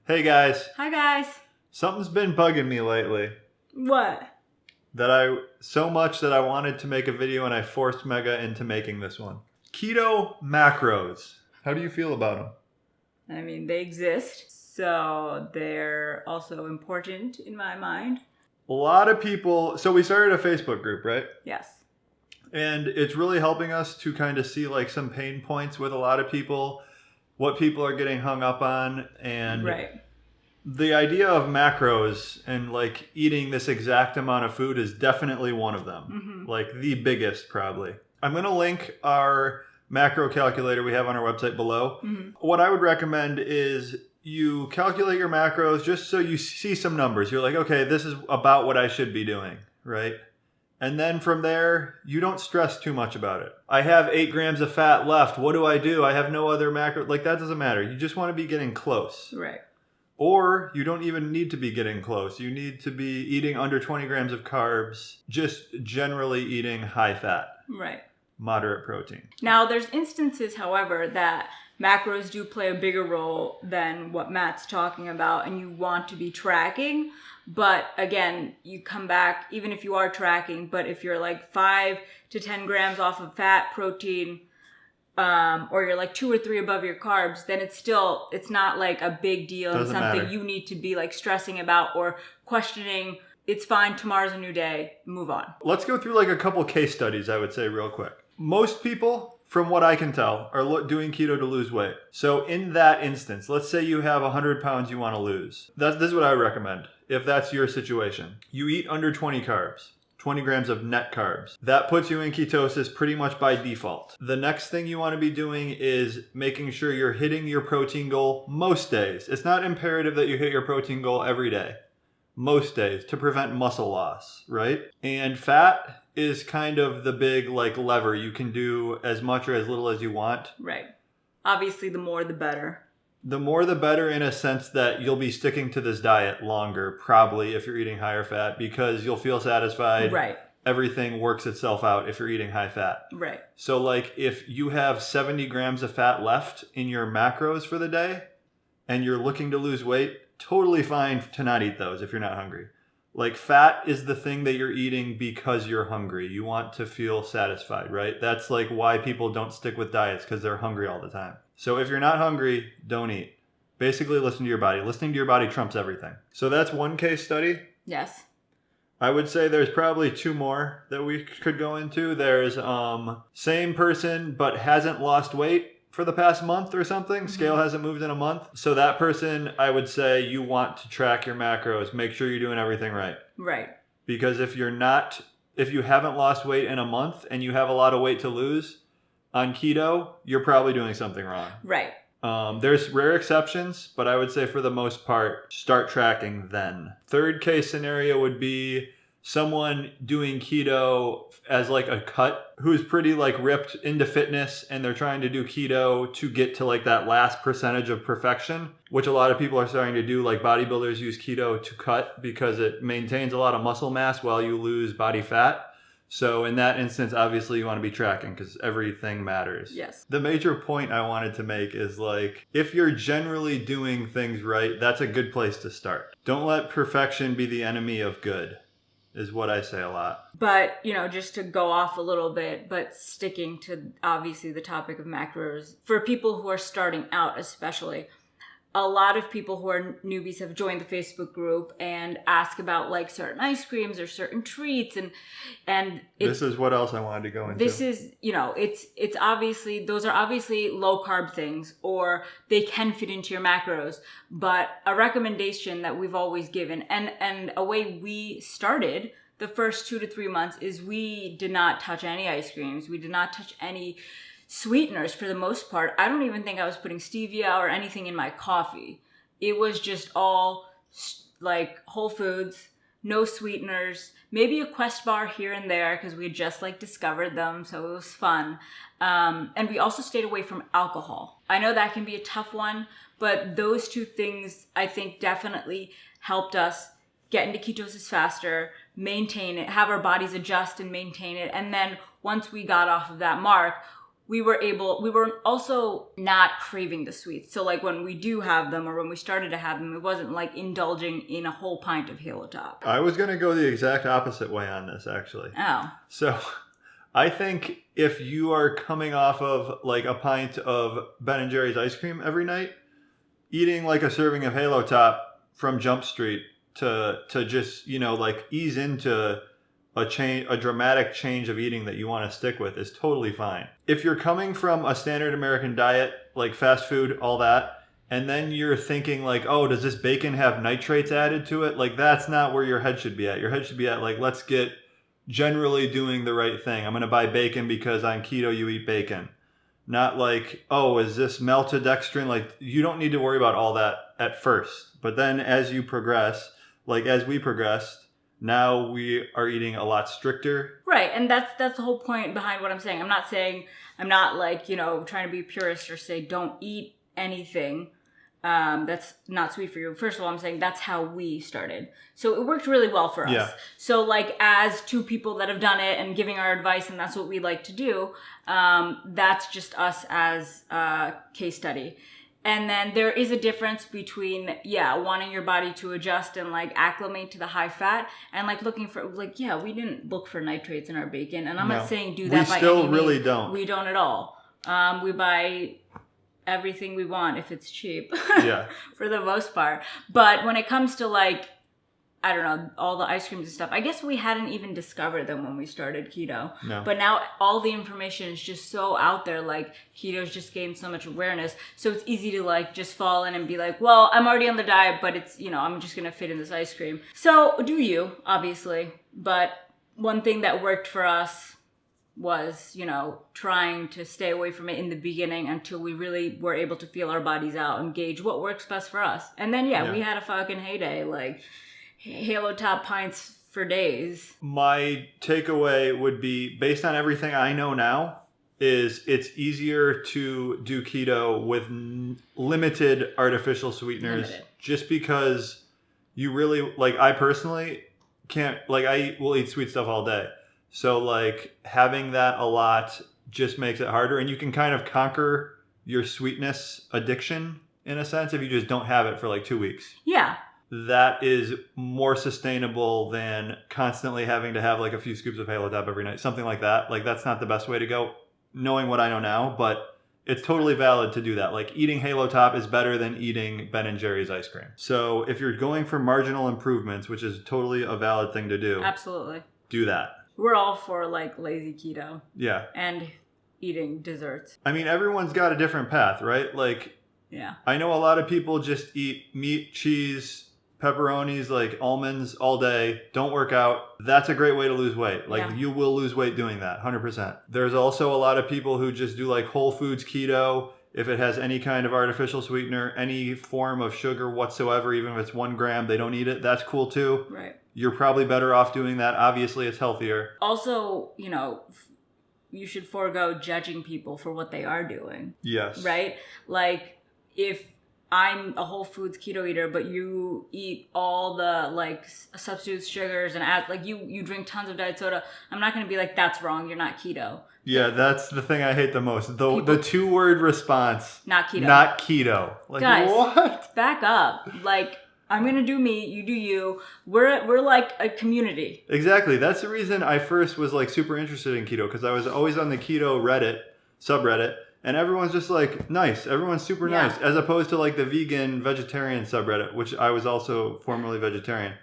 Hey guys, Hi guys. something's been bugging me lately. What? So much that I wanted to make a video and I forced Mega into making this one. Keto macros. How do you feel about them? I mean, they exist, so they're also important in my mind. A lot of people, so we started a Facebook group, right? Yes. And it's really helping us to kind of see like some pain points with a lot of people, what people are getting hung up on, and Right. the idea of macros and like eating this exact amount of food is definitely one of them. Like the biggest probably. I'm going to link our macro calculator we have on our website below. What I would recommend is you calculate your macros just so you see some numbers. You're like, okay, this is about what I should be doing, right? And then from there, you don't stress too much about it. I have 8 grams of fat left. What do? I have no other macro. Like that doesn't matter. You just want to be getting close. Right. Or you don't even need to be getting close. You need to be eating under 20 grams of carbs, just generally eating high fat. Right. Moderate protein. Now, there's instances, however, that macros do play a bigger role than what Matt's talking about, and you want to be tracking. But again, you come back, even if you are tracking, but if you're like 5 to 10 grams off of fat, protein, or you're like 2 or 3 above your carbs, then it's not like a big deal and something you need to be like stressing about or questioning. It's fine. Tomorrow's a new day. Move on. Let's go through like a couple case studies, I would say, real quick. Most people, from what I can tell, are doing keto to lose weight. So in that instance, let's say you have 100 pounds you want to lose. This is what I would recommend if that's your situation. You eat under 20 carbs. 20 grams of net carbs. That puts you in ketosis pretty much by default. The next thing you want to be doing is making sure you're hitting your protein goal most days. It's not imperative that you hit your protein goal every day. Most days to prevent muscle loss, right? And fat is kind of the big like lever. You can do as much or as little as you want. Right. Obviously, the more the better. The more the better in a sense that you'll be sticking to this diet longer, probably if you're eating higher fat, because you'll feel satisfied. Right. Everything works itself out if you're eating high fat. Right. So like if you have 70 grams of fat left in your macros for the day and you're looking to lose weight, totally fine to not eat those if you're not hungry. Like fat is the thing that you're eating because you're hungry. You want to feel satisfied, right? That's like why people don't stick with diets, because they're hungry all the time. So if you're not hungry, don't eat. Basically, listen to your body. Listening to your body trumps everything. So that's one case study. Yes. I would say there's probably 2 more that we could go into. There's same person but hasn't lost weight for the past month or something. Scale hasn't moved in a month. So that person, I would say you want to track your macros. Make sure you're doing everything right. Right. Because if you haven't lost weight in a month and you have a lot of weight to lose on keto, you're probably doing something wrong. Right. There's rare exceptions, but I would say for the most part, start tracking then. Third case scenario would be someone doing keto as like a cut who's pretty like ripped into fitness and they're trying to do keto to get to like that last percentage of perfection, which a lot of people are starting to do. Like bodybuilders use keto to cut because it maintains a lot of muscle mass while you lose body fat. So in that instance, obviously you want to be tracking because everything matters. Yes. The major point I wanted to make is like, if you're generally doing things right, that's a good place to start. Don't let perfection be the enemy of good, is what I say a lot. But, just to go off a little bit, but sticking to obviously the topic of macros, for people who are starting out especially, a lot of people who are newbies have joined the Facebook group and ask about like certain ice creams or certain treats and this is what else I wanted to go into. This is, it's obviously, those are obviously low carb things or they can fit into your macros, but a recommendation that we've always given and a way we started the first 2 to 3 months is we did not touch any ice creams. We did not touch any sweeteners for the most part. I don't even think I was putting stevia or anything in my coffee. It was just all like whole foods, no sweeteners, maybe a Quest bar here and there because we had just like discovered them, so it was fun. And we also stayed away from alcohol. I know that can be a tough one, but those 2 things I think definitely helped us get into ketosis faster, maintain it, have our bodies adjust and maintain it. And then once we got off of that mark, we were also not craving the sweets. So like when we do have them or when we started to have them, it wasn't like indulging in a whole pint of Halo Top. I was going to go the exact opposite way on this, actually. Oh. So I think if you are coming off of like a pint of Ben & Jerry's ice cream every night, eating like a serving of Halo Top from Jump Street to just, like ease into a dramatic change of eating that you want to stick with is totally fine. If you're coming from a standard American diet, like fast food, all that, and then you're thinking like, oh, does this bacon have nitrates added to it? Like, that's not where your head should be at. Your head should be at like, let's get generally doing the right thing. I'm going to buy bacon because on keto you eat bacon. Not like, oh, is this maltodextrin? Like, you don't need to worry about all that at first. But then as you progress, like as we progressed, now we are eating a lot stricter. Right, and that's the whole point behind what I'm saying. I'm not like, trying to be purist or say don't eat anything that's not sweet for you. First of all, I'm saying that's how we started. So it worked really well for us. Yeah. So like as two people that have done it and giving our advice, and that's what we like to do, that's just us as a case study. And then there is a difference between, wanting your body to adjust and like acclimate to the high fat and like looking for, like, we didn't look for nitrates in our bacon. And I'm not saying do that by any means. We still really don't. We don't at all. We buy everything we want if it's cheap. Yeah. For the most part. But when it comes to like, I don't know, all the ice creams and stuff, I guess we hadn't even discovered them when we started keto. No. But now all the information is just so out there, like keto's just gained so much awareness. So it's easy to like just fall in and be like, well, I'm already on the diet, but it's, I'm just going to fit in this ice cream. So do you, obviously. But one thing that worked for us was, trying to stay away from it in the beginning until we really were able to feel our bodies out and gauge what works best for us. And then, we had a fucking heyday, like Halo Top pints for days. My takeaway would be, based on everything I know now, is it's easier to do keto with limited artificial sweeteners. Just because you really, like, I personally can't, like, will eat sweet stuff all day. So like having that a lot just makes it harder, and you can kind of conquer your sweetness addiction in a sense if you just don't have it for like 2 weeks. Yeah. That is more sustainable than constantly having to have like a few scoops of Halo Top every night, something like that. Like that's not the best way to go, knowing what I know now, but it's totally valid to do that. Like eating Halo Top is better than eating Ben & Jerry's ice cream. So if you're going for marginal improvements, which is totally a valid thing to do. Absolutely. Do that. We're all for like lazy keto. Yeah. And eating desserts. I mean, everyone's got a different path, right? Like, yeah. I know a lot of people just eat meat, cheese, pepperonis, like almonds all day, don't work out. That's a great way to lose weight. Like you will lose weight doing that, 100%. There's also a lot of people who just do like whole foods keto. If it has any kind of artificial sweetener, any form of sugar whatsoever, even if it's 1 gram, they don't eat it. That's cool too. Right. You're probably better off doing that. Obviously, it's healthier. Also, you should forego judging people for what they are doing. Yes. Right? Like, if I'm a whole foods keto eater, but you eat all the like substitutes, sugars, and like you drink tons of diet soda, I'm not going to be like, that's wrong, you're not keto. Yeah, that's the thing I hate the most. The 2-word response. Not keto. Not keto. Like, guys, what? Back up. Like, I'm going to do me, you do you. We're like a community. Exactly. That's the reason I first was like super interested in keto, because I was always on the keto Reddit, subreddit, and everyone's just like nice. Everyone's super nice, as opposed to like the vegan, vegetarian subreddit, which I was also formerly vegetarian.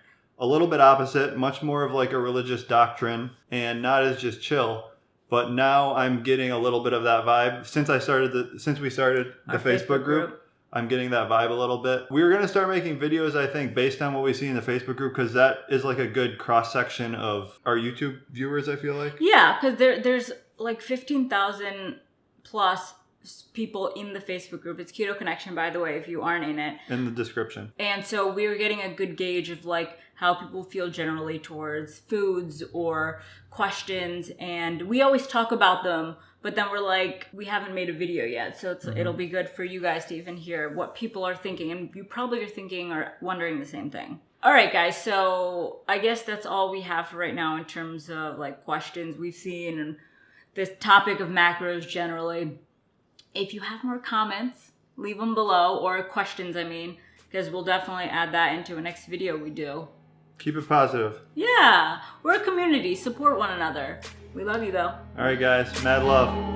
A little bit opposite, much more of like a religious doctrine and not as just chill. But now I'm getting a little bit of that vibe since we started the Facebook group. I'm getting that vibe a little bit. We're going to start making videos, I think, based on what we see in the Facebook group, because that is like a good cross-section of our YouTube viewers, I feel like. Yeah, because there's like 15,000 plus people in the Facebook group. It's Keto Connection, by the way, if you aren't in it. In the description. And so we were getting a good gauge of like how people feel generally towards foods or questions. And we always talk about them, but then we're like, we haven't made a video yet. So it'll be good for you guys to even hear what people are thinking. And you probably are thinking or wondering the same thing. All right, guys. So I guess that's all we have for right now in terms of like questions we've seen and this topic of macros generally. If you have more comments, leave them below, or questions, I mean, because we'll definitely add that into a next video we do. Keep it positive. Yeah, we're a community. Support one another. We love you, though. All right, guys. Mad love.